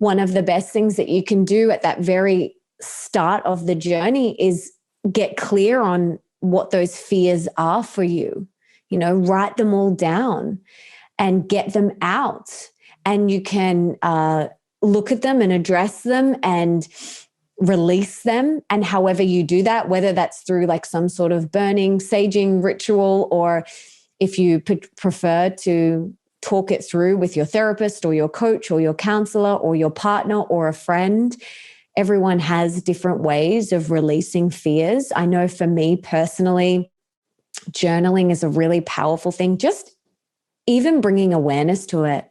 one of the best things that you can do at that very start of the journey is get clear on what those fears are for you. Write them all down and get them out. And you can look at them and address them and release them. And however you do that, whether that's through like some sort of burning, saging ritual, or if you prefer to talk it through with your therapist or your coach or your counselor or your partner or a friend. Everyone has different ways of releasing fears. I know for me personally, journaling is a really powerful thing. Just even bringing awareness to it.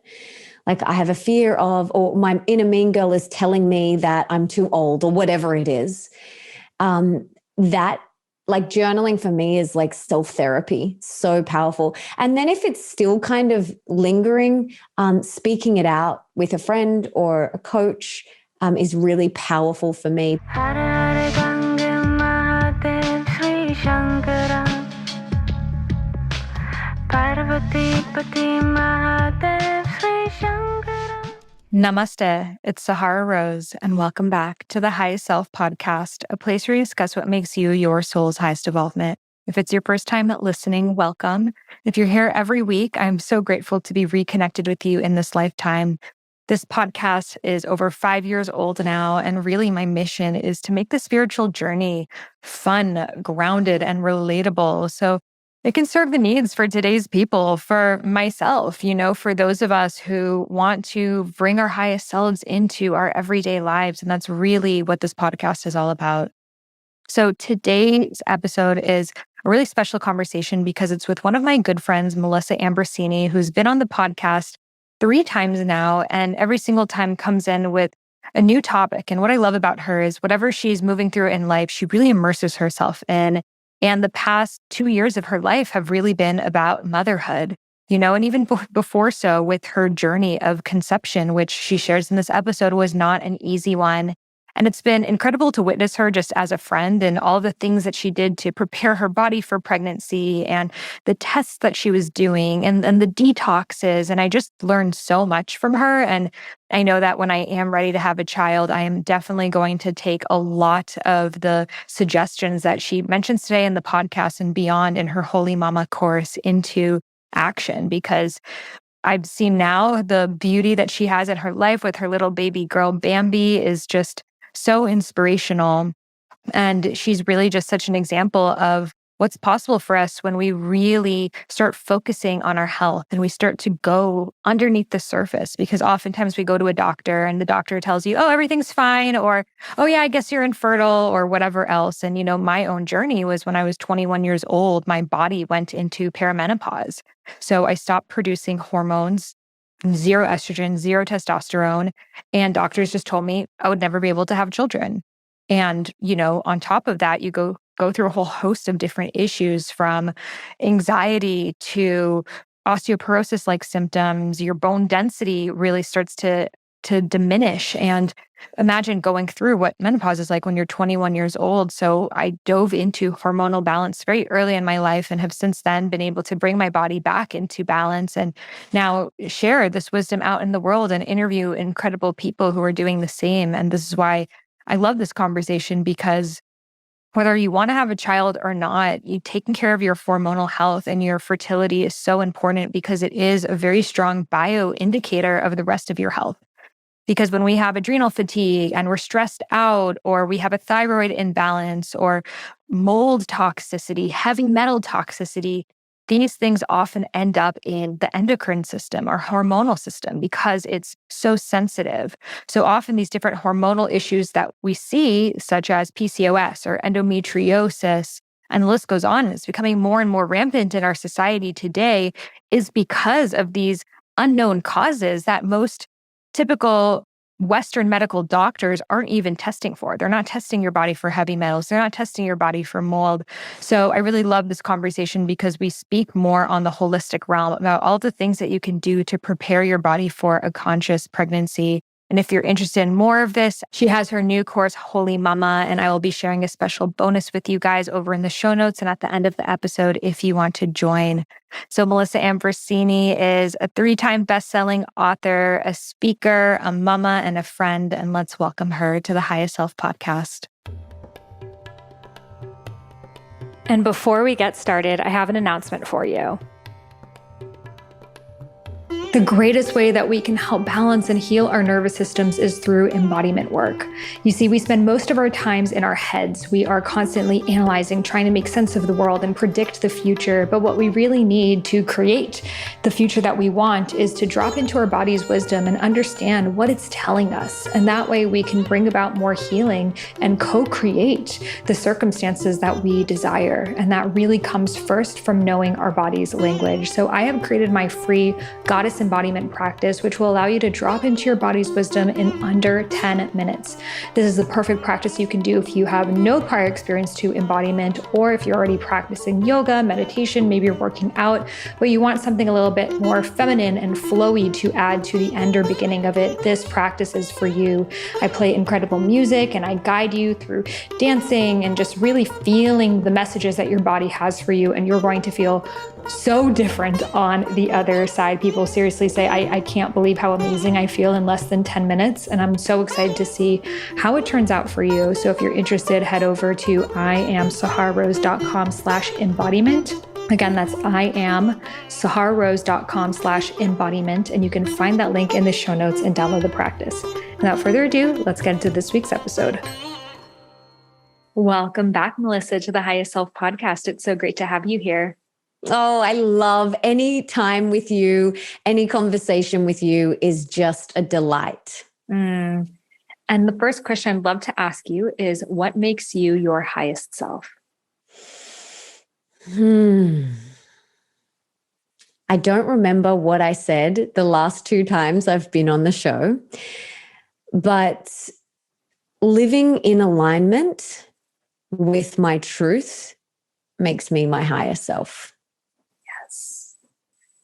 Like I have a fear of, or my inner mean girl is telling me that I'm too old or whatever it is. That like journaling for me is like self-therapy, so powerful. And then if it's still kind of lingering, speaking it out with a friend or a coach is really powerful for me. Namaste, it's Sahara Rose, and welcome back to the Highest Self podcast, a place where we discuss what makes you your soul's highest evolvement. If it's your first time listening, welcome. If you're here every week, I'm so grateful to be reconnected with you in this lifetime. This podcast is over 5 years old now, and really my mission is to make the spiritual journey fun, grounded, and relatable. So it can serve the needs for today's people, for myself, for those of us who want to bring our highest selves into our everyday lives. And that's really what this podcast is all about. So today's episode is a really special conversation because it's with one of my good friends, Melissa Ambrosini, who's been on the podcast 3 times now, and every single time comes in with a new topic. And what I love about her is whatever she's moving through in life, she really immerses herself in. And the past 2 years of her life have really been about motherhood, and even before so with her journey of conception, which she shares in this episode was not an easy one. And it's been incredible to witness her just as a friend and all the things that she did to prepare her body for pregnancy and the tests that she was doing and the detoxes. And I just learned so much from her. And I know that when I am ready to have a child, I am definitely going to take a lot of the suggestions that she mentions today in the podcast and beyond in her Holy Mama course into action, because I've seen now the beauty that she has in her life with her little baby girl, Bambi, is just so inspirational. And she's really just such an example of what's possible for us when we really start focusing on our health and we start to go underneath the surface. Because oftentimes we go to a doctor and the doctor tells you, oh, everything's fine, or, oh yeah, I guess you're infertile, or whatever else. And my own journey was when I was 21 years old, my body went into perimenopause. So I stopped producing hormones, 0 estrogen, 0 testosterone. And doctors just told me I would never be able to have children. And, on top of that, you go through a whole host of different issues, from anxiety to osteoporosis-like symptoms. Your bone density really starts to diminish. And imagine going through what menopause is like when you're 21 years old. So I dove into hormonal balance very early in my life and have since then been able to bring my body back into balance and now share this wisdom out in the world and interview incredible people who are doing the same. And this is why I love this conversation, because whether you want to have a child or not, you taking care of your hormonal health and your fertility is so important, because it is a very strong bio-indicator of the rest of your health. Because when we have adrenal fatigue and we're stressed out, or we have a thyroid imbalance or mold toxicity, heavy metal toxicity, these things often end up in the endocrine system or hormonal system because it's so sensitive. So often these different hormonal issues that we see, such as PCOS or endometriosis, and the list goes on, and it's becoming more and more rampant in our society today, is because of these unknown causes that most typical Western medical doctors aren't even testing for. They're not testing your body for heavy metals. They're not testing your body for mold. So I really love this conversation because we speak more on the holistic realm about all the things that you can do to prepare your body for a conscious pregnancy. And if you're interested in more of this, she has her new course, Holy Mama, and I will be sharing a special bonus with you guys over in the show notes and at the end of the episode if you want to join. So Melissa Ambrosini is a 3-time best-selling author, a speaker, a mama, and a friend. And let's welcome her to the Highest Self podcast. And before we get started, I have an announcement for you. The greatest way that we can help balance and heal our nervous systems is through embodiment work. You see, we spend most of our times in our heads. We are constantly analyzing, trying to make sense of the world and predict the future. But what we really need to create the future that we want is to drop into our body's wisdom and understand what it's telling us. And that way we can bring about more healing and co-create the circumstances that we desire. And that really comes first from knowing our body's language. So I have created my free Goddess embodiment practice, which will allow you to drop into your body's wisdom in under 10 minutes. This is the perfect practice you can do if you have no prior experience to embodiment, or if you're already practicing yoga, meditation, maybe you're working out, but you want something a little bit more feminine and flowy to add to the end or beginning of it. This practice is for you. I play incredible music and I guide you through dancing and just really feeling the messages that your body has for you. And you're going to feel so different on the other side. People seriously say, I can't believe how amazing I feel in less than 10 minutes. And I'm so excited to see how it turns out for you. So if you're interested, head over to iamsahararose.com/embodiment. Again, that's iamsahararose.com/embodiment. And you can find that link in the show notes and download the practice. Without further ado, let's get into this week's episode. Welcome back, Melissa, to the Highest Self podcast. It's so great to have you here. Oh, I love any time with you. Any conversation with you is just a delight. And the first question I'd love to ask you is, what makes you your highest self? I don't remember what I said the last 2 times I've been on the show, but living in alignment with my truth makes me my highest self.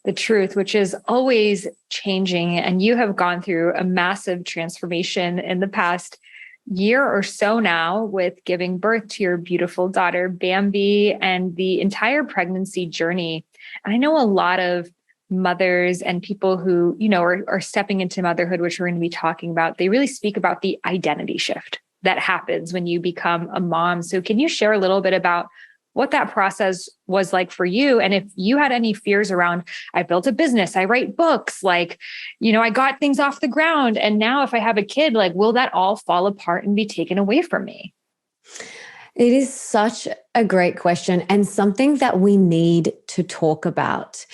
The truth, which is always changing. And you have gone through a massive transformation in the past year or so now with giving birth to your beautiful daughter, Bambi, and the entire pregnancy journey. And I know a lot of mothers and people who, are stepping into motherhood, which we're going to be talking about, they really speak about the identity shift that happens when you become a mom. So can you share a little bit about what that process was like for you? And if you had any fears around, I built a business, I write books, I got things off the ground. And now if I have a kid, will that all fall apart and be taken away from me? It is such a great question and something that we need to talk about,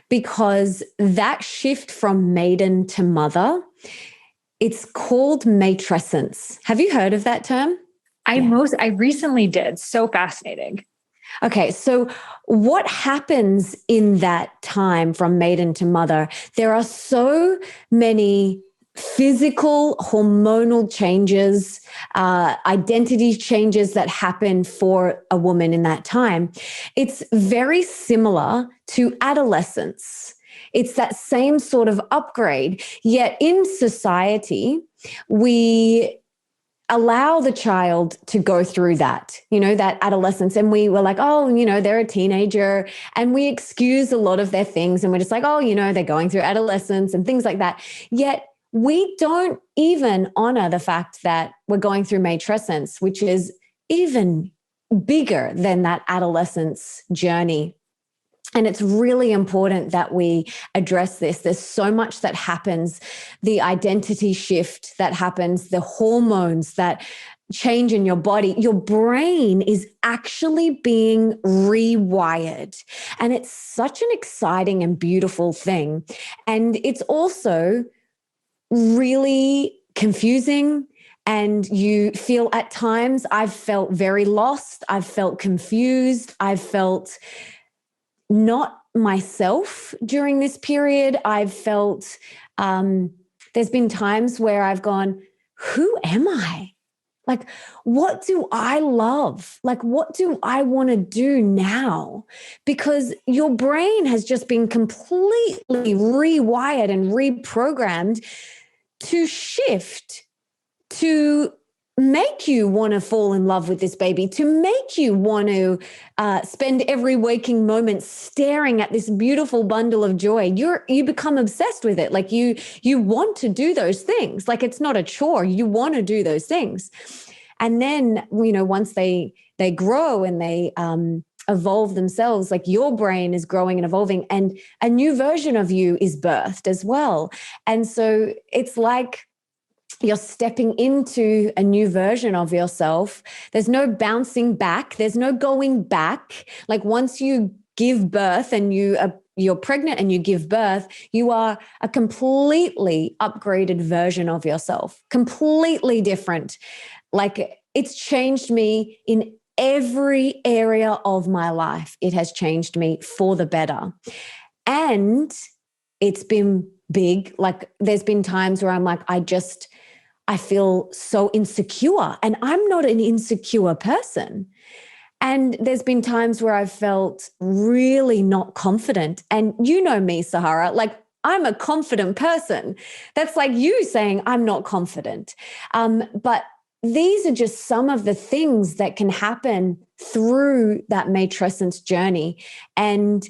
because that shift from maiden to mother, it's called matrescence. Have you heard of that term? I recently did. So fascinating. Okay, so what happens in that time from maiden to mother? There are so many physical, hormonal changes, identity changes that happen for a woman in that time. It's very similar to adolescence. It's that same sort of upgrade. Yet in society, we allow the child to go through that, that adolescence. And we were like, oh, they're a teenager. And we excuse a lot of their things. And we're just like, oh, they're going through adolescence and things like that. Yet we don't even honor the fact that we're going through matrescence, which is even bigger than that adolescence journey. And it's really important that we address this. There's so much that happens, the identity shift that happens, the hormones that change in your body. Your brain is actually being rewired. And it's such an exciting and beautiful thing. And it's also really confusing. And you feel at times, I've felt very lost. I've felt confused. I've felt not myself during this period. I've felt, there's been times where I've gone, who am I? What do I love? What do I want to do now? Because your brain has just been completely rewired and reprogrammed to shift, to make you want to fall in love with this baby, to make you want to spend every waking moment staring at this beautiful bundle of joy. You become obsessed with it. Like you want to do those things. Like it's not a chore. You want to do those things. And then, once they grow and they evolve themselves, like your brain is growing and evolving, and a new version of you is birthed as well. And so it's like you're stepping into a new version of yourself. There's no bouncing back. There's no going back. Like once you give birth and you're pregnant and you give birth, you are a completely upgraded version of yourself, completely different. Like it's changed me in every area of my life. It has changed me for the better. And it's been big. Like there's been times where I'm like, I feel so insecure, and I'm not an insecure person. And there's been times where I've felt really not confident. And you know me, Sahara, like I'm a confident person. That's like you saying I'm not confident. But these are just some of the things that can happen through that matrescence journey. And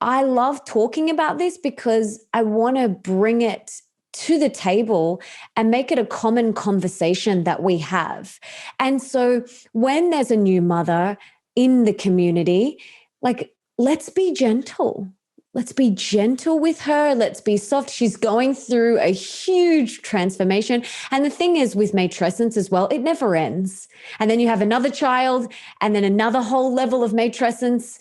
I love talking about this because I want to bring it to the table and make it a common conversation that we have. And so when there's a new mother in the community, like, let's be gentle. Let's be gentle with her. Let's be soft. She's going through a huge transformation. And the thing is with matrescence as well, it never ends. And then you have another child and then another whole level of matrescence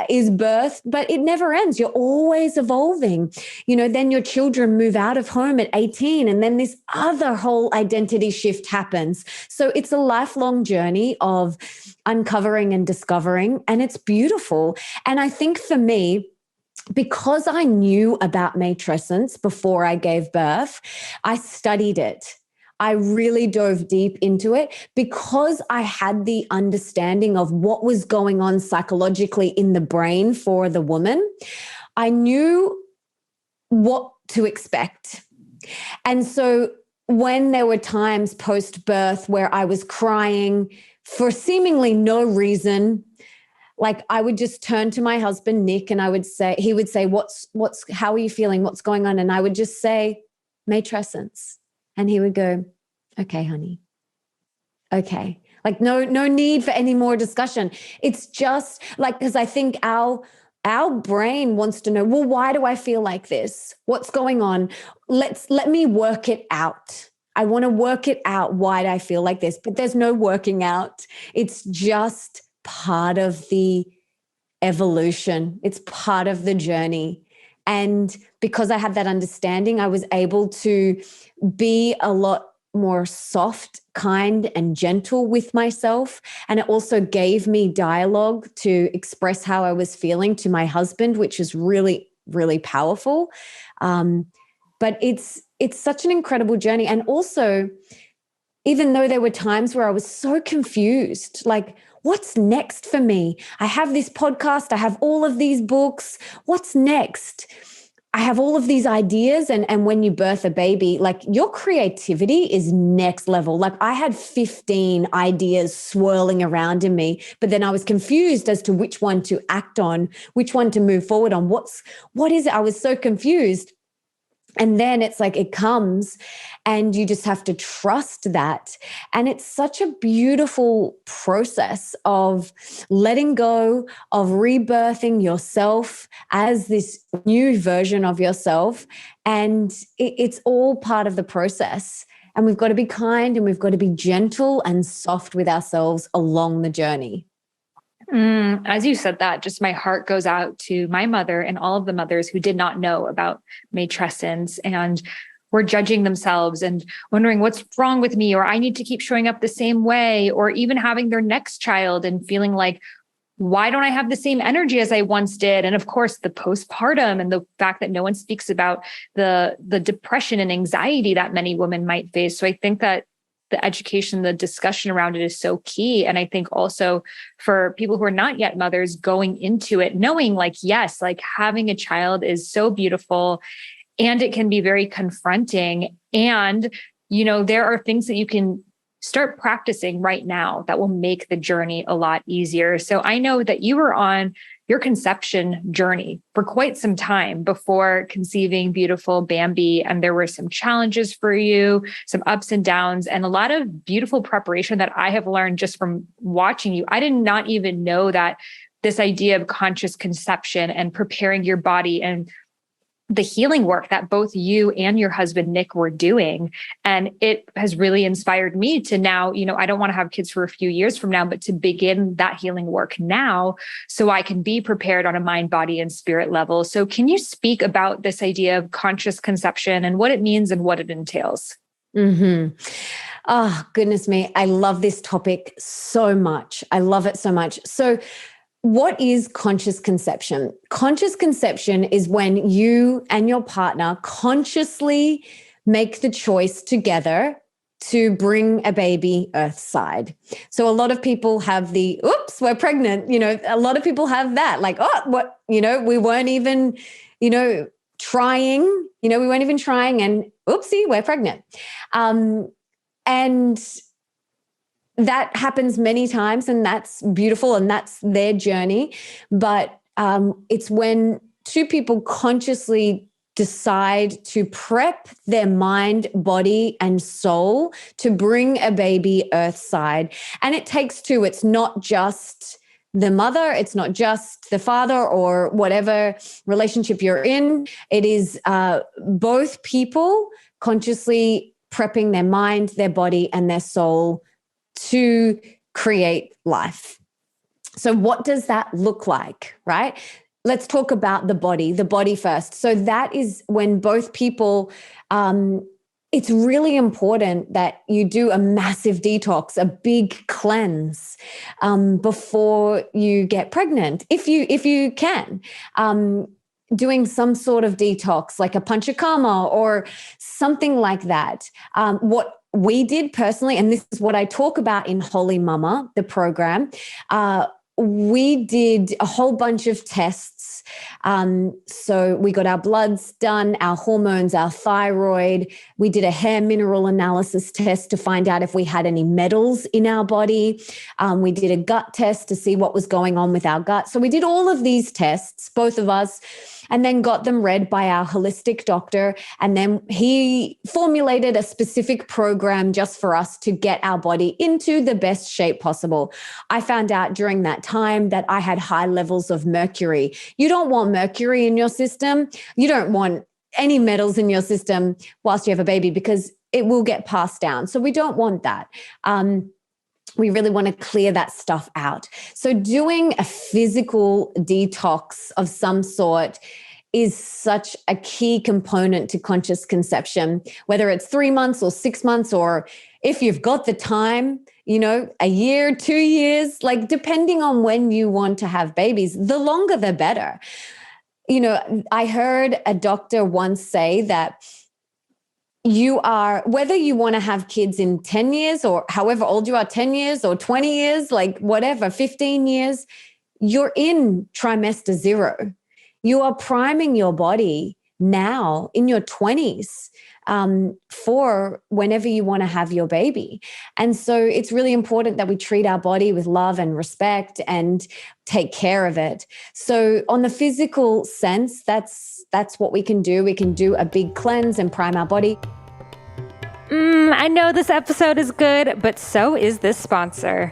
is birth, but it never ends. You're always evolving. Then your children move out of home at 18, and then this other whole identity shift happens. So it's a lifelong journey of uncovering and discovering, and it's beautiful. And I think for me, because I knew about matrescence before I gave birth, I studied it. I really dove deep into it because I had the understanding of what was going on psychologically in the brain for the woman. I knew what to expect. And so when there were times post-birth where I was crying for seemingly no reason, like I would just turn to my husband, Nick, and he would say, how are you feeling? What's going on? And I would just say, matrescence. And he would go, okay, honey. Okay. Like no need for any more discussion. It's just like, because I think our brain wants to know, well, why do I feel like this? What's going on? Let me work it out. I want to work it out. Why do I feel like this? But there's no working out. It's just part of the evolution. It's part of the journey. And because I had that understanding, I was able to be a lot more soft, kind, and gentle with myself. And it also gave me dialogue to express how I was feeling to my husband, which is really, really powerful. But it's such an incredible journey. And also, even though there were times where I was so confused, like, what's next for me? I have this podcast. I have all of these books. What's next? I have all of these ideas. And when you birth a baby, like your creativity is next level. Like I had 15 ideas swirling around in me, but then I was confused as to which one to act on, which one to move forward on. What is it? I was so confused. And then it's like it comes and you just have to trust that. And it's such a beautiful process of letting go, of rebirthing yourself as this new version of yourself. And it's all part of the process. And we've got to be kind and we've got to be gentle and soft with ourselves along the journey. As you said that, just my heart goes out to my mother and all of the mothers who did not know about matrescence and were judging themselves and wondering what's wrong with me, or I need to keep showing up the same way, or even having their next child and feeling like, why don't I have the same energy as I once did? And of course, the postpartum and the fact that no one speaks about the depression and anxiety that many women might face. So I think that the education, the discussion around it is so key. And I think also for people who are not yet mothers going into it, knowing like, yes, like having a child is so beautiful and it can be very confronting. And, there are things that you can start practicing right now that will make the journey a lot easier. So I know that you were on your conception journey for quite some time before conceiving beautiful Bambi. And there were some challenges for you, some ups and downs, and a lot of beautiful preparation that I have learned just from watching you. I did not even know that this idea of conscious conception and preparing your body and the healing work that both you and your husband, Nick, were doing. And it has really inspired me to now, I don't want to have kids for a few years from now, but to begin that healing work now so I can be prepared on a mind, body, and spirit level. So can you speak about this idea of conscious conception and what it means and what it entails? Mm-hmm. Oh, goodness me. I love this topic so much. I love it so much. So what is conscious conception? Conscious conception is when you and your partner consciously make the choice together to bring a baby earthside. So a lot of people have the, oops, we're pregnant. A lot of people have that, like, oh, what, we weren't even, trying, we weren't even trying and oopsie, we're pregnant. And that happens many times, and that's beautiful, and that's their journey. But it's when two people consciously decide to prep their mind, body, and soul to bring a baby earthside. And it takes two. It's not just the mother, it's not just the father or whatever relationship you're in. It is both people consciously prepping their mind, their body, and their soul to create life. So what does that look like, right? Let's talk about the body first. So that is when both people, it's really important that you do a massive detox, a big cleanse before you get pregnant, if you can. Doing some sort of detox, like a panchakarma or something like that. What we did personally, and this is what I talk about in Holy Mama, the program, we did a whole bunch of tests. So we got our bloods done, our hormones, our thyroid. We did a hair mineral analysis test to find out if we had any metals in our body. We did a gut test to see what was going on with our gut. So we did all of these tests, both of us, and then got them read by our holistic doctor. And then he formulated a specific program just for us to get our body into the best shape possible. I found out during that time that I had high levels of mercury. You don't want mercury in your system. You don't want any metals in your system whilst you have a baby, because it will get passed down. So we don't want that. We really want to clear that stuff out. So doing a physical detox of some sort is such a key component to conscious conception, whether it's 3 months or 6 months, or if you've got the time, a year, 2 years, like depending on when you want to have babies, the longer the better. I heard a doctor once say that whether you want to have kids in 10 years or however old you are, 10 years or 20 years, like whatever, 15 years, you're in trimester 0. You are priming your body now in your 20s for whenever you want to have your baby. And so it's really important that we treat our body with love and respect and take care of it. So on the physical sense, that's what we can do. We can do a big cleanse and prime our body. I know this episode is good, but so is this sponsor.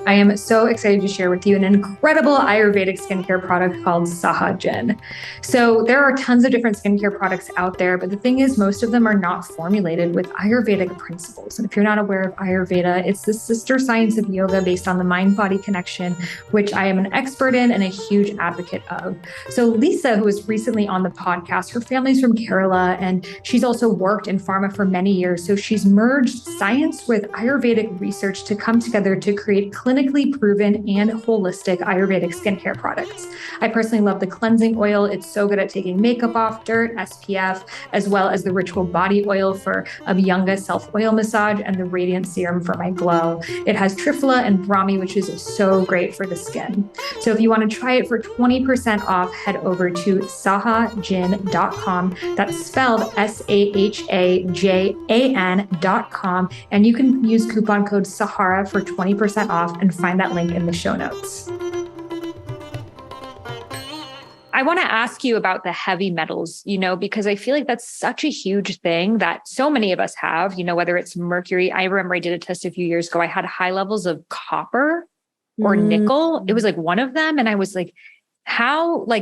I am so excited to share with you an incredible Ayurvedic skincare product called Sahajan. So there are tons of different skincare products out there, but the thing is, most of them are not formulated with Ayurvedic principles. And if you're not aware of Ayurveda, it's the sister science of yoga based on the mind-body connection, which I am an expert in and a huge advocate of. So Lisa, who was recently on the podcast, her family's from Kerala, and she's also worked in pharma for many years. So she's merged science with Ayurvedic research to come together to create clinical clinically proven and holistic Ayurvedic skincare products. I personally love the cleansing oil. It's so good at taking makeup off, dirt, SPF, as well as the ritual body oil for Abhyanga self-oil massage and the radiant serum for my glow. It has Triphala and Brahmi, which is so great for the skin. So if you want to try it for 20% off, head over to sahajin.com. That's spelled SAHAJAN.com. And you can use coupon code Sahara for 20% off and find that link in the show notes. I want to ask you about the heavy metals, because I feel like that's such a huge thing that so many of us have, whether it's mercury. I remember I did a test a few years ago. I had high levels of copper or nickel. It was like one of them. And I was like,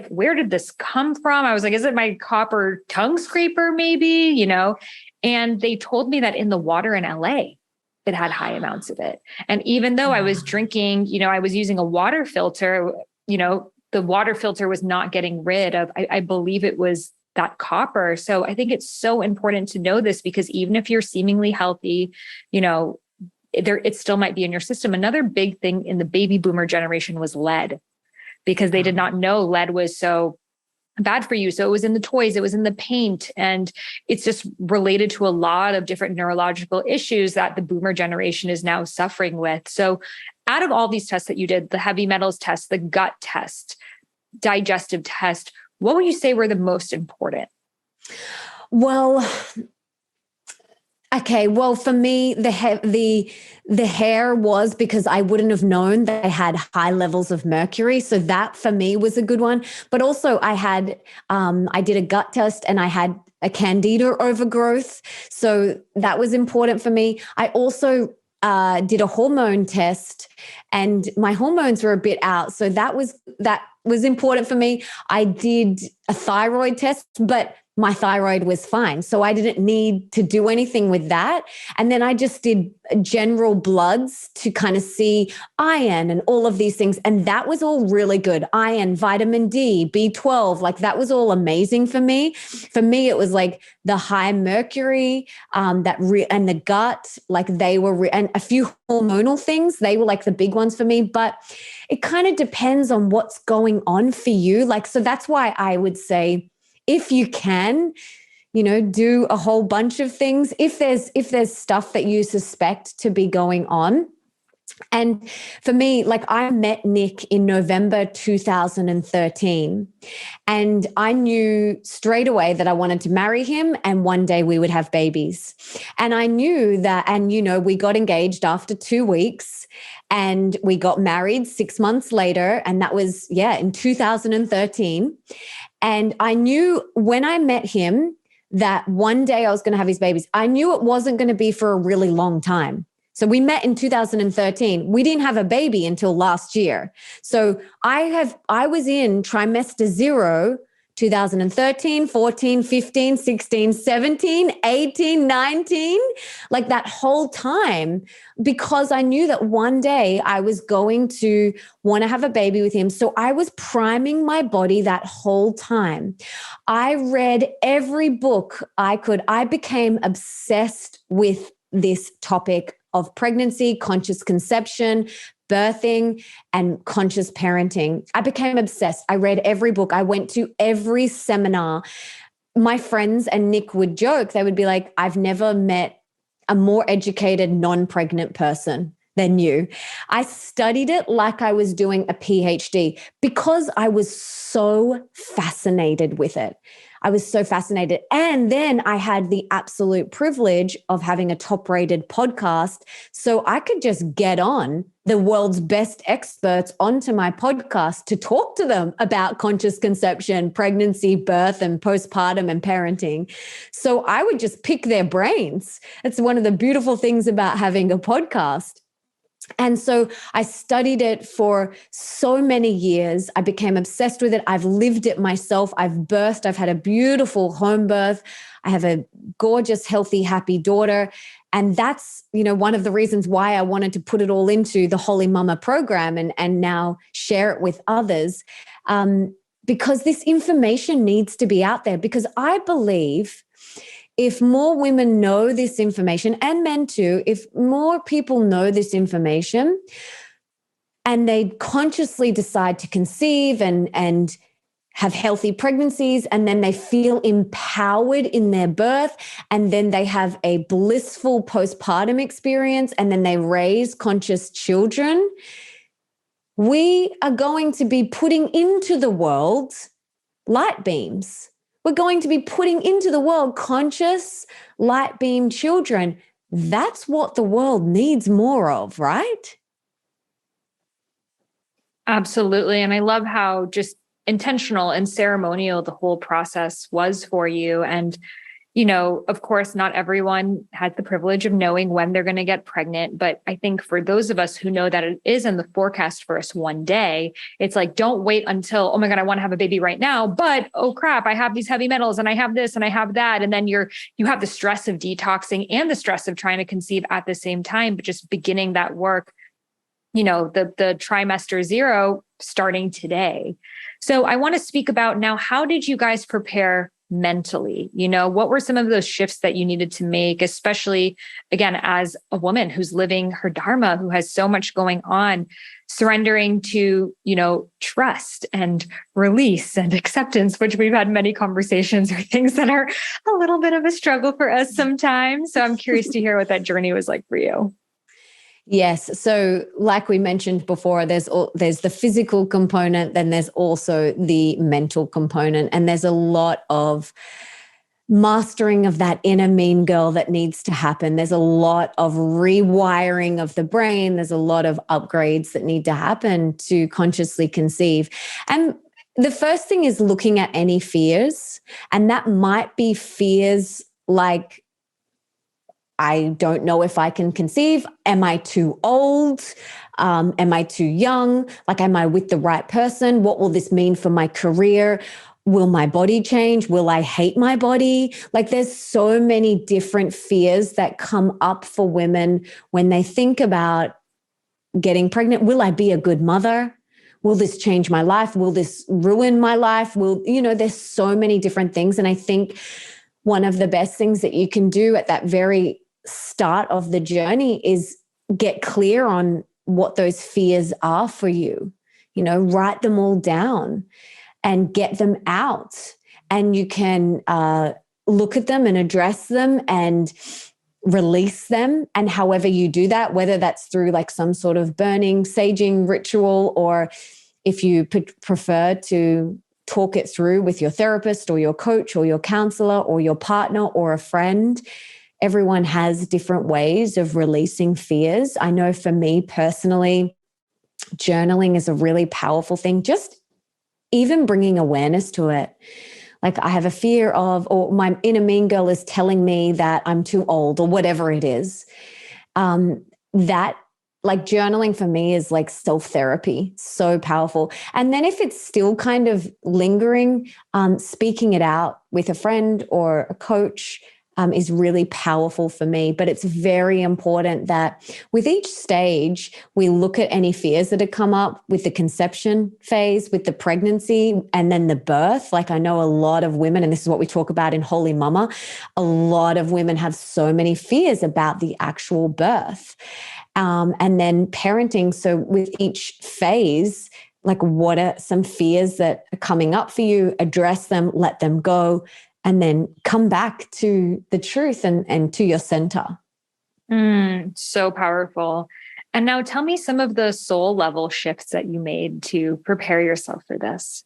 where did this come from? I was like, is it my copper tongue scraper maybe, And they told me that in the water in LA, it had high amounts of it. And even though I was drinking, I was using a water filter, the water filter was not getting rid of, I believe it was that copper. So I think it's so important to know this, because even if you're seemingly healthy, it still might be in your system. Another big thing in the baby boomer generation was lead, because they did not know lead was so bad for you. So it was in the toys, it was in the paint, and it's just related to a lot of different neurological issues that the boomer generation is now suffering with. So out of all these tests that you did, the heavy metals test, the gut test, digestive test, what would you say were the most important? Well, okay. Well, for me, the hair was, because I wouldn't have known that I had high levels of mercury. So that for me was a good one. But also I did a gut test and I had a candida overgrowth. So that was important for me. I also did a hormone test and my hormones were a bit out. So that was important for me. I did a thyroid test, but my thyroid was fine. So I didn't need to do anything with that. And then I just did general bloods to kind of see iron and all of these things. And that was all really good. Iron, vitamin D, B12, that was all amazing for me. For me, it was like the high mercury, and the gut, they were, and a few hormonal things, they were the big ones for me. But it kind of depends on what's going on for you. So that's why I would say, if you can, do a whole bunch of things, if there's stuff that you suspect to be going on. And for me, I met Nick in November 2013, and I knew straight away that I wanted to marry him and one day we would have babies. And I knew that, and we got engaged after 2 weeks and we got married 6 months later. And that was, in 2013. And I knew when I met him that one day I was going to have his babies. I knew it wasn't going to be for a really long time. So we met in 2013. We didn't have a baby until last year. So I was in trimester 0, 2013, 14, 15, 16, 17, 18, 19, that whole time, because I knew that one day I was going to want to have a baby with him. So I was priming my body that whole time. I read every book I could. I became obsessed with this topic of pregnancy, conscious conception, birthing, and conscious parenting. I became obsessed. I read every book. I went to every seminar. My friends and Nick would joke. They would be like, I've never met a more educated non-pregnant person than you. I studied it like I was doing a PhD because I was so fascinated with it. I was so fascinated. And then I had the absolute privilege of having a top-rated podcast. So I could just get on the world's best experts onto my podcast to talk to them about conscious conception, pregnancy, birth, and postpartum and parenting. So I would just pick their brains. It's one of the beautiful things about having a podcast. And so I studied it for so many years. I became obsessed with it. I've lived it myself. I've birthed. I've had a beautiful home birth. I have a gorgeous, healthy, happy daughter. And that's, one of the reasons why I wanted to put it all into the Holy Mama program and now share it with others. Because this information needs to be out there, because I believe if more women know this information, and men too, if more people know this information, and they consciously decide to conceive and have healthy pregnancies, and then they feel empowered in their birth, and then they have a blissful postpartum experience, and then they raise conscious children, we are going to be putting into the world light beams. We're going to be putting into the world conscious light beam children. That's what the world needs more of, right? Absolutely. And I love how just intentional and ceremonial the whole process was for you. And, of course, not everyone has the privilege of knowing when they're going to get pregnant. But I think for those of us who know that it is in the forecast for us one day, it's like, don't wait until, oh my God, I want to have a baby right now. But oh crap, I have these heavy metals and I have this and I have that. And then you have the stress of detoxing and the stress of trying to conceive at the same time, but just beginning that work, the trimester 0 starting today. So I want to speak about now, how did you guys prepare mentally? What were some of those shifts that you needed to make, especially again, as a woman who's living her dharma, who has so much going on, surrendering to, trust and release and acceptance, which we've had many conversations, are things that are a little bit of a struggle for us sometimes. So I'm curious to hear what that journey was like for you. Yes. So like we mentioned before, there's the physical component, then there's also the mental component. And there's a lot of mastering of that inner mean girl that needs to happen. There's a lot of rewiring of the brain. There's a lot of upgrades that need to happen to consciously conceive. And the first thing is looking at any fears. And that might be fears like, I don't know if I can conceive. Am I too old? Am I too young? Like, am I with the right person? What will this mean for my career? Will my body change? Will I hate my body? Like, there's so many different fears that come up for women when they think about getting pregnant. Will I be a good mother? Will this change my life? Will this ruin my life? There's so many different things. And I think one of the best things that you can do at that very start of the journey is get clear on what those fears are for you. Write them all down and get them out. And you can look at them and address them and release them. And however you do that, whether that's through like some sort of burning, saging ritual, or if you prefer to talk it through with your therapist or your coach or your counselor or your partner or a friend. Everyone has different ways of releasing fears. I know for me personally, journaling is a really powerful thing. Just even bringing awareness to it. Like, I have a fear of, or my inner mean girl is telling me that I'm too old or whatever it is. That like journaling for me is like self-therapy, so powerful. And then if it's still kind of lingering, speaking it out with a friend or a coach is really powerful for me. But it's very important that with each stage, we look at any fears that have come up with the conception phase, with the pregnancy, and then the birth. Like, I know a lot of women, and this is what we talk about in Holy Mama, a lot of women have so many fears about the actual birth. And then parenting. So with each phase, like, what are some fears that are coming up for you? Address them, let them go, and then come back to the truth and to your center. So powerful. And now tell me some of the soul level shifts that you made to prepare yourself for this.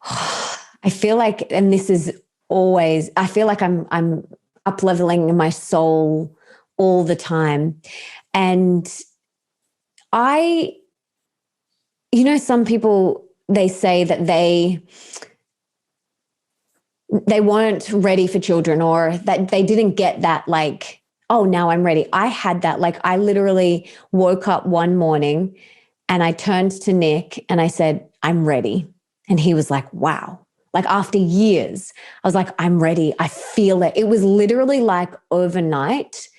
I feel like, and this is always, I feel like I'm up leveling my soul all the time. And some people, they say that they weren't ready for children, or that they didn't get that, like, oh, now I'm ready. I had that. Like, I literally woke up one morning and I turned to Nick and I said, I'm ready. And he was like, wow. Like, after years, I was like, I'm ready. I feel it. It was literally like overnight,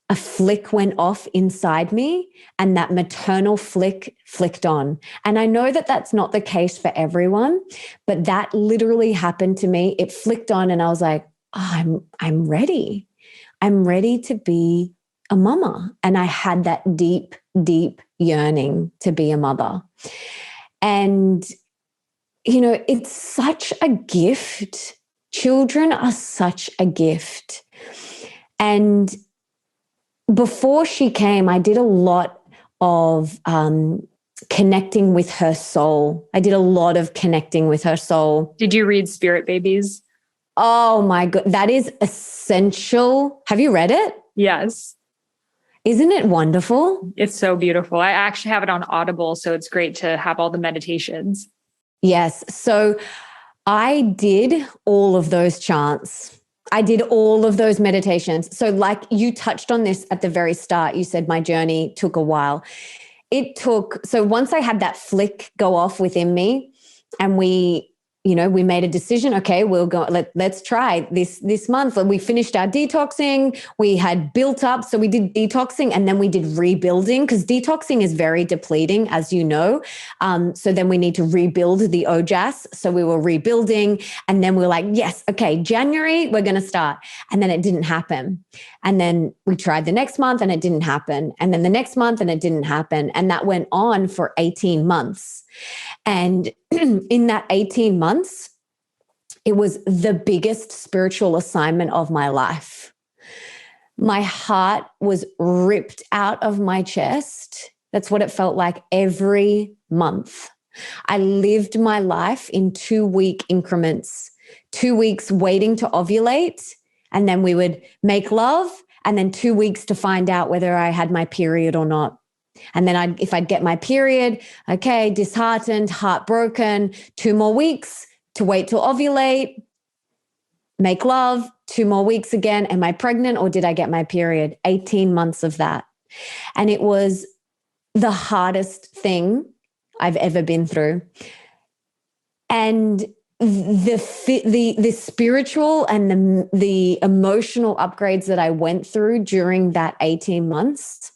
a flick went off inside me, and that maternal flicked on. And I know that that's not the case for everyone, but that literally happened to me. It flicked on and I was like, oh, I'm ready. I'm ready to be a mama. And I had that deep, deep yearning to be a mother. And, it's such a gift. Children are such a gift. And before she came, I did a lot of connecting with her soul. I did a lot of connecting with her soul. Did you read Spirit Babies? Oh my God, that is essential. Have you read it? Yes. Isn't it wonderful? It's so beautiful. I actually have it on Audible, so it's great to have all the meditations. Yes. So I did all of those chants. I did all of those meditations. So like you touched on this at the very start, you said my journey took a while. So once I had that flick go off within me and we made a decision, okay, we'll go, let's try this month. We finished our detoxing. We had built up. So we did detoxing and then we did rebuilding because detoxing is very depleting, as you know. So then we need to rebuild the OJAS. So we were rebuilding and then we were like, yes, okay, January, we're going to start. And then it didn't happen. And then we tried the next month and it didn't happen. And then the next month and it didn't happen. And that went on for 18 months. And in that 18 months, it was the biggest spiritual assignment of my life. My heart was ripped out of my chest. That's what it felt like every month. I lived my life in 2-week increments, 2 weeks waiting to ovulate. And then we would make love and then 2 weeks to find out whether I had my period or not. And then if I'd get my period, okay, disheartened, heartbroken, 2 more weeks to wait to ovulate, make love, 2 more weeks again. Am I pregnant or did I get my period? 18 months of that. And it was the hardest thing I've ever been through. And the spiritual and the emotional upgrades that I went through during that 18 months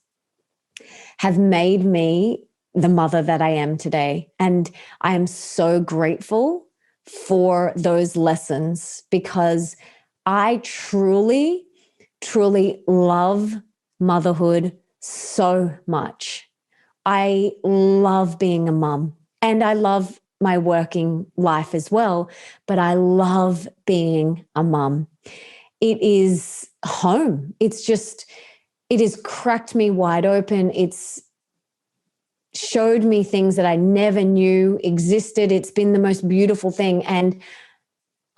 have made me the mother that I am today. And I am so grateful for those lessons because I truly, truly love motherhood so much. I love being a mom and I love my working life as well, but I love being a mom. It is home. It has cracked me wide open. It's showed me things that I never knew existed. It's been the most beautiful thing. And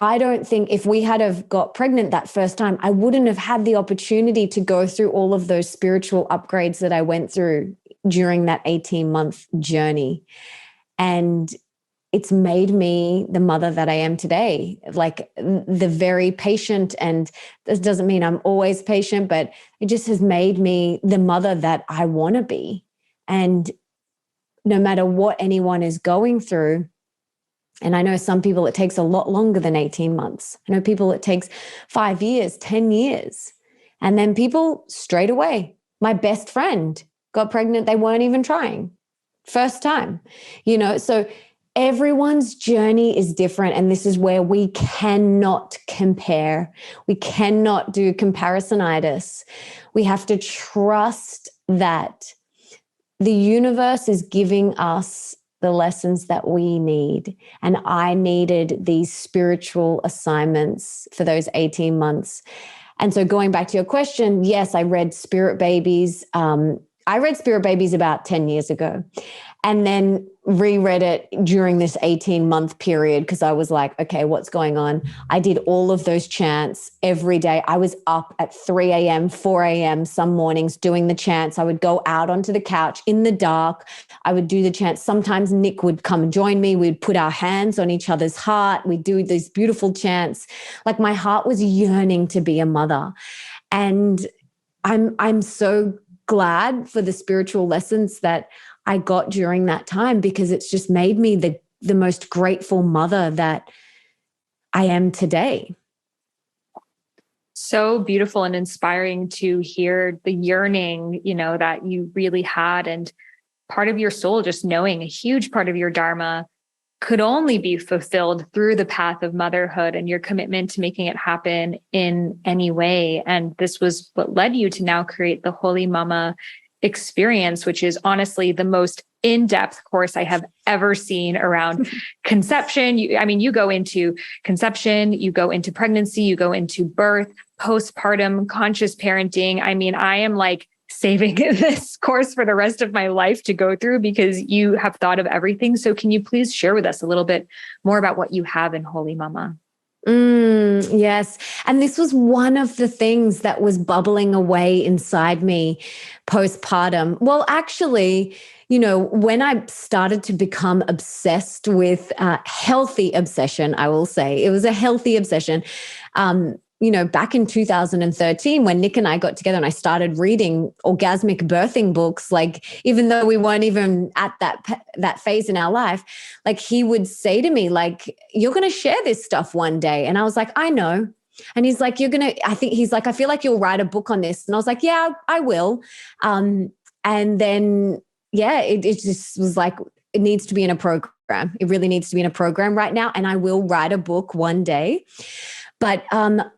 I don't think if we had have got pregnant that first time, I wouldn't have had the opportunity to go through all of those spiritual upgrades that I went through during that 18-month journey. And it's made me the mother that I am today, like the very patient. And this doesn't mean I'm always patient, but it just has made me the mother that I want to be. And no matter what anyone is going through, and I know some people it takes a lot longer than 18 months. I know people it takes 5 years, 10 years. And then people straight away. My best friend got pregnant. They weren't even trying. First time, so everyone's journey is different. And this is where we cannot compare. We cannot do comparisonitis. We have to trust that the universe is giving us the lessons that we need. And I needed these spiritual assignments for those 18 months. And so going back to your question, yes, I read Spirit Babies. I read Spirit Babies about 10 years ago and then reread it during this 18-month period because I was like, okay, what's going on? I did all of those chants every day. I was up at 3 a.m., 4 a.m. some mornings doing the chants. I would go out onto the couch in the dark. I would do the chants. Sometimes Nick would come and join me. We'd put our hands on each other's heart. We'd do these beautiful chants. Like my heart was yearning to be a mother. And I'm so glad for the spiritual lessons that I got during that time because it's just made me the most grateful mother that I am today. So beautiful and inspiring to hear the yearning, that you really had and part of your soul, just knowing a huge part of your dharma could only be fulfilled through the path of motherhood and your commitment to making it happen in any way. And this was what led you to now create the Holy Mama experience, which is honestly the most in-depth course I have ever seen around conception. You go into conception, you go into pregnancy, you go into birth, postpartum, conscious parenting. I am like saving this course for the rest of my life to go through because you have thought of everything. So can you please share with us a little bit more about what you have in Holy Mama? Yes. And this was one of the things that was bubbling away inside me postpartum. Well, actually, when I started to become obsessed with healthy obsession, I will say it was a healthy obsession. Back in 2013, when Nick and I got together and I started reading orgasmic birthing books, like even though we weren't even at that phase in our life, like he would say to me, like, you're going to share this stuff one day. And I was like, I know. And he's like, I feel like you'll write a book on this. And I was like, yeah, I will. And then, it just was like, it needs to be in a program. It really needs to be in a program right now. And I will write a book one day. But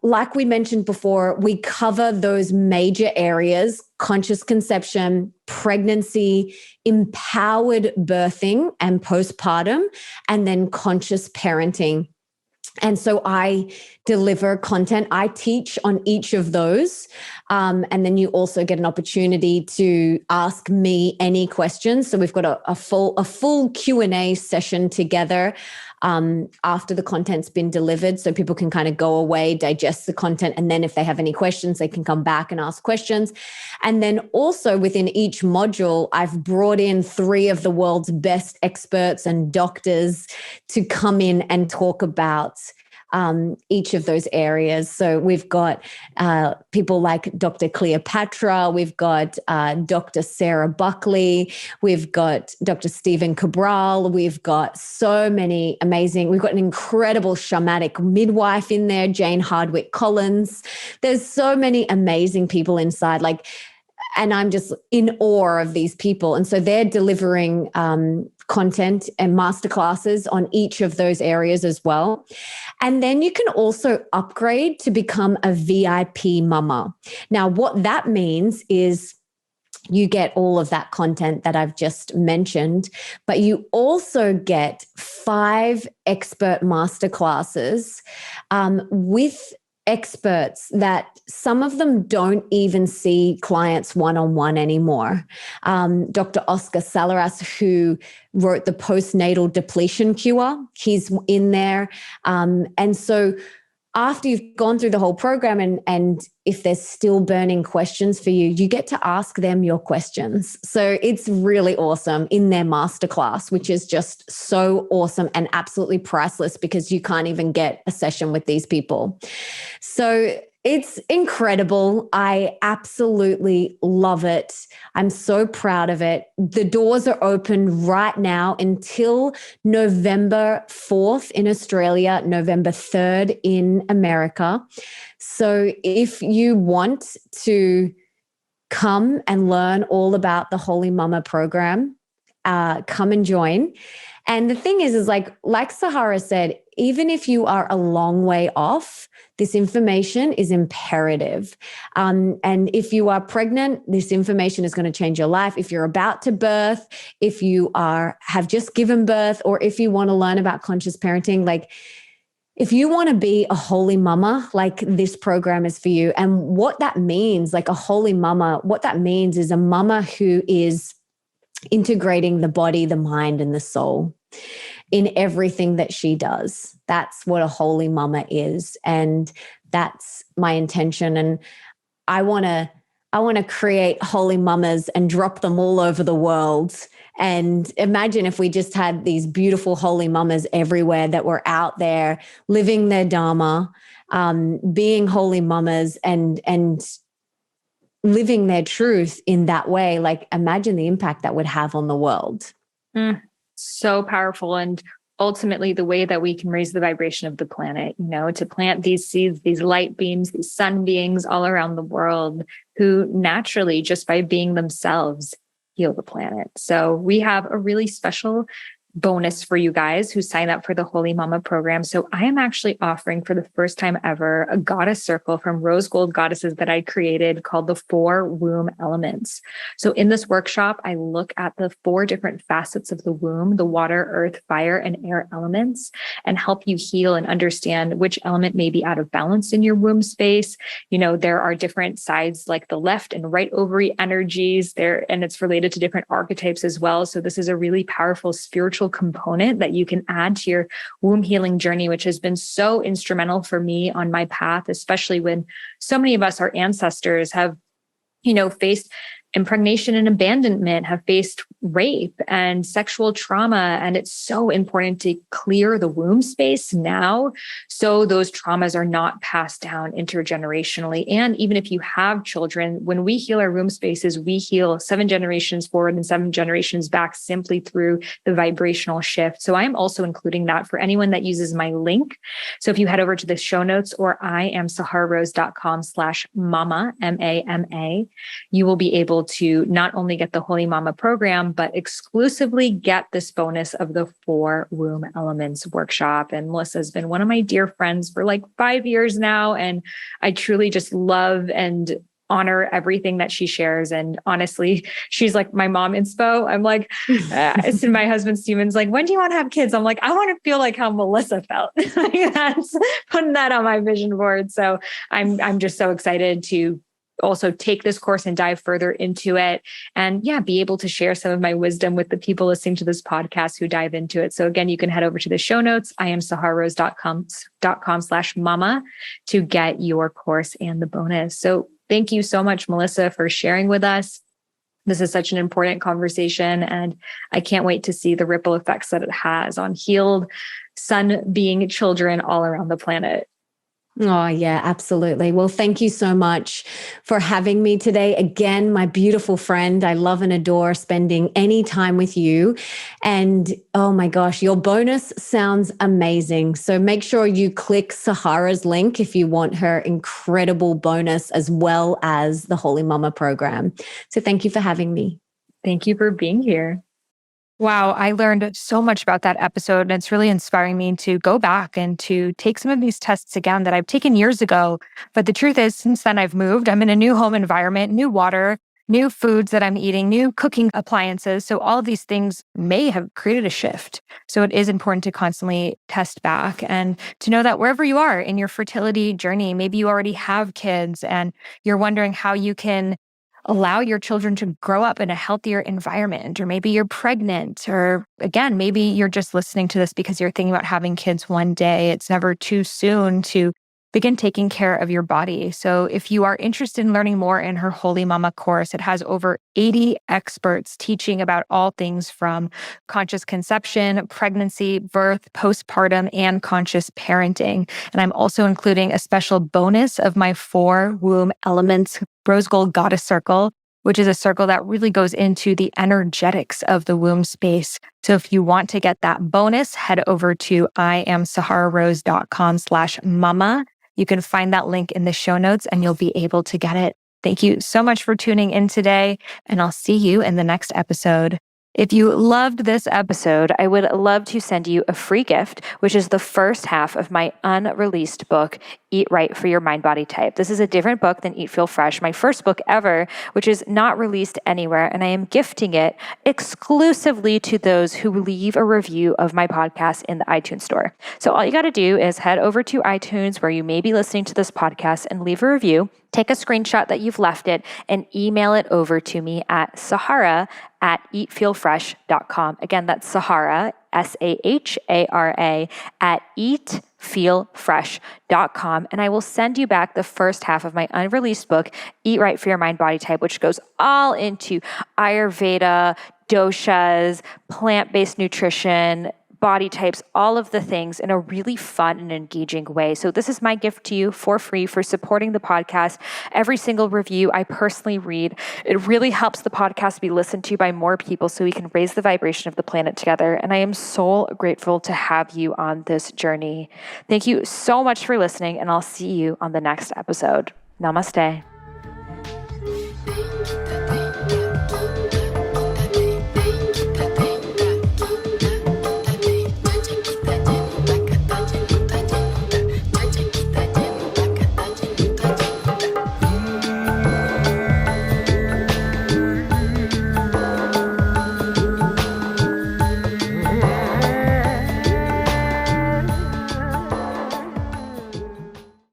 like we mentioned before, we cover those major areas: conscious conception, pregnancy, empowered birthing and postpartum, and then conscious parenting. And so I deliver content. I teach on each of those. And then you also get an opportunity to ask me any questions. So we've got a full Q&A session together after the content's been delivered. So people can kind of go away, digest the content. And then if they have any questions, they can come back and ask questions. And then also within each module, I've brought in 3 of the world's best experts and doctors to come in and talk about each of those areas. So we've got people like Dr. Cleopatra, we've got Dr. Sarah Buckley, we've got Dr. Stephen Cabral, we've got so many amazing, we've got an incredible shamanic midwife in there, Jane Hardwick Collins. There's so many amazing people inside, and I'm just in awe of these people. And so they're delivering content and masterclasses on each of those areas as well. And then you can also upgrade to become a VIP mama. Now, what that means is you get all of that content that I've just mentioned, but you also get 5 expert masterclasses with experts that some of them don't even see clients one-on-one anymore. Dr. Oscar Salaras, who wrote the postnatal depletion cure, he's in there. And so after you've gone through the whole program and if there's still burning questions for you, you get to ask them your questions. So it's really awesome in their masterclass, which is just so awesome and absolutely priceless because you can't even get a session with these people. So it's incredible. I absolutely love it. I'm so proud of it. The doors are open right now until November 4th in Australia, November 3rd in America. So if you want to come and learn all about the Holy Mama program, come and join. And the thing is like Sahara said, even if you are a long way off, this information is imperative. And if you are pregnant, this information is going to change your life. If you're about to birth, if you have just given birth, or if you want to learn about conscious parenting, if you want to be a holy mama, this program is for you. And what that means, a holy mama, what that means is a mama who is integrating the body, the mind, and the soul in everything that she does. That's what a holy mama is. And that's my intention. And I want to create holy mamas and drop them all over the world. And imagine if we just had these beautiful holy mamas everywhere that were out there living their dharma, being holy mamas and living their truth in that way. Imagine the impact that would have on the world. So powerful. And ultimately the way that we can raise the vibration of the planet, to plant these seeds, these light beams, these sun beings all around the world who naturally, just by being themselves, heal the planet. So we have a really special bonus for you guys who sign up for the Holy Mama program. So I am actually offering for the first time ever a goddess circle from rose gold goddesses that I created called the 4 womb elements. So in this workshop, I look at the 4 different facets of the womb, the water, earth, fire, and air elements, and help you heal and understand which element may be out of balance in your womb space. There are different sides like the left and right ovary energies there, and it's related to different archetypes as well. So this is a really powerful spiritual component that you can add to your womb healing journey, which has been so instrumental for me on my path, especially when so many of us, our ancestors, have faced impregnation and abandonment, have faced rape and sexual trauma. And it's so important to clear the womb space now so those traumas are not passed down intergenerationally. And even if you have children, when we heal our womb spaces, we heal 7 generations forward and 7 generations back simply through the vibrational shift. So I'm also including that for anyone that uses my link. So if you head over to the show notes or iamsahararose.com/mama, MAMA, you will be able to not only get the Holy Mama program, but exclusively get this bonus of the 4 womb elements workshop. And Melissa has been one of my dear friends for like 5 years now. And I truly just love and honor everything that she shares. And honestly, she's like my mom inspo. I'm like, and my husband Steven's like, when do you want to have kids? I'm like, I want to feel like how Melissa felt. That's putting that on my vision board. So I'm just so excited to also take this course and dive further into it and be able to share some of my wisdom with the people listening to this podcast who dive into it. So again, you can head over to the show notes, iamsahararose.com/mama to get your course and the bonus. So thank you so much, Melissa, for sharing with us. This is such an important conversation, and I can't wait to see the ripple effects that it has on healed sun-being children all around the planet. Oh, yeah, absolutely. Well, thank you so much for having me today. Again, my beautiful friend, I love and adore spending any time with you. And oh my gosh, your bonus sounds amazing. So make sure you click Sahara's link if you want her incredible bonus as well as the Holy Mama program. So thank you for having me. Thank you for being here. Wow, I learned so much about that episode, and it's really inspiring me to go back and to take some of these tests again that I've taken years ago. But the truth is, since then I've moved, I'm in a new home environment, new water, new foods that I'm eating, new cooking appliances. So all of these things may have created a shift. So it is important to constantly test back and to know that wherever you are in your fertility journey, maybe you already have kids and you're wondering how you can allow your children to grow up in a healthier environment, or maybe you're pregnant, or again, maybe you're just listening to this because you're thinking about having kids one day. It's never too soon to begin taking care of your body. So if you are interested in learning more in her Holy Mama course, it has over 80 experts teaching about all things from conscious conception, pregnancy, birth, postpartum, and conscious parenting. And I'm also including a special bonus of my 4 womb elements Rose Gold Goddess Circle, which is a circle that really goes into the energetics of the womb space. So if you want to get that bonus, head over to iamsahararose.com/mama. You can find that link in the show notes and you'll be able to get it. Thank you so much for tuning in today, and I'll see you in the next episode. If you loved this episode, I would love to send you a free gift, which is the first half of my unreleased book, Eat Right for Your Mind Body Type. This is a different book than Eat Feel Fresh, my first book ever, which is not released anywhere, and I am gifting it exclusively to those who leave a review of my podcast in the iTunes store. So all you got to do is head over to iTunes where you may be listening to this podcast and leave a review. Take a screenshot that you've left it and email it over to me at sahara@eatfeelfresh.com. Again, that's Sahara, SAHARA, at eatfeelfresh.com. And I will send you back the first half of my unreleased book, Eat Right for Your Mind Body Type, which goes all into Ayurveda, doshas, plant-based nutrition, body types, all of the things in a really fun and engaging way. So this is my gift to you for free for supporting the podcast. Every single review I personally read. It really helps the podcast be listened to by more people so we can raise the vibration of the planet together. And I am so grateful to have you on this journey. Thank you so much for listening, and I'll see you on the next episode. Namaste.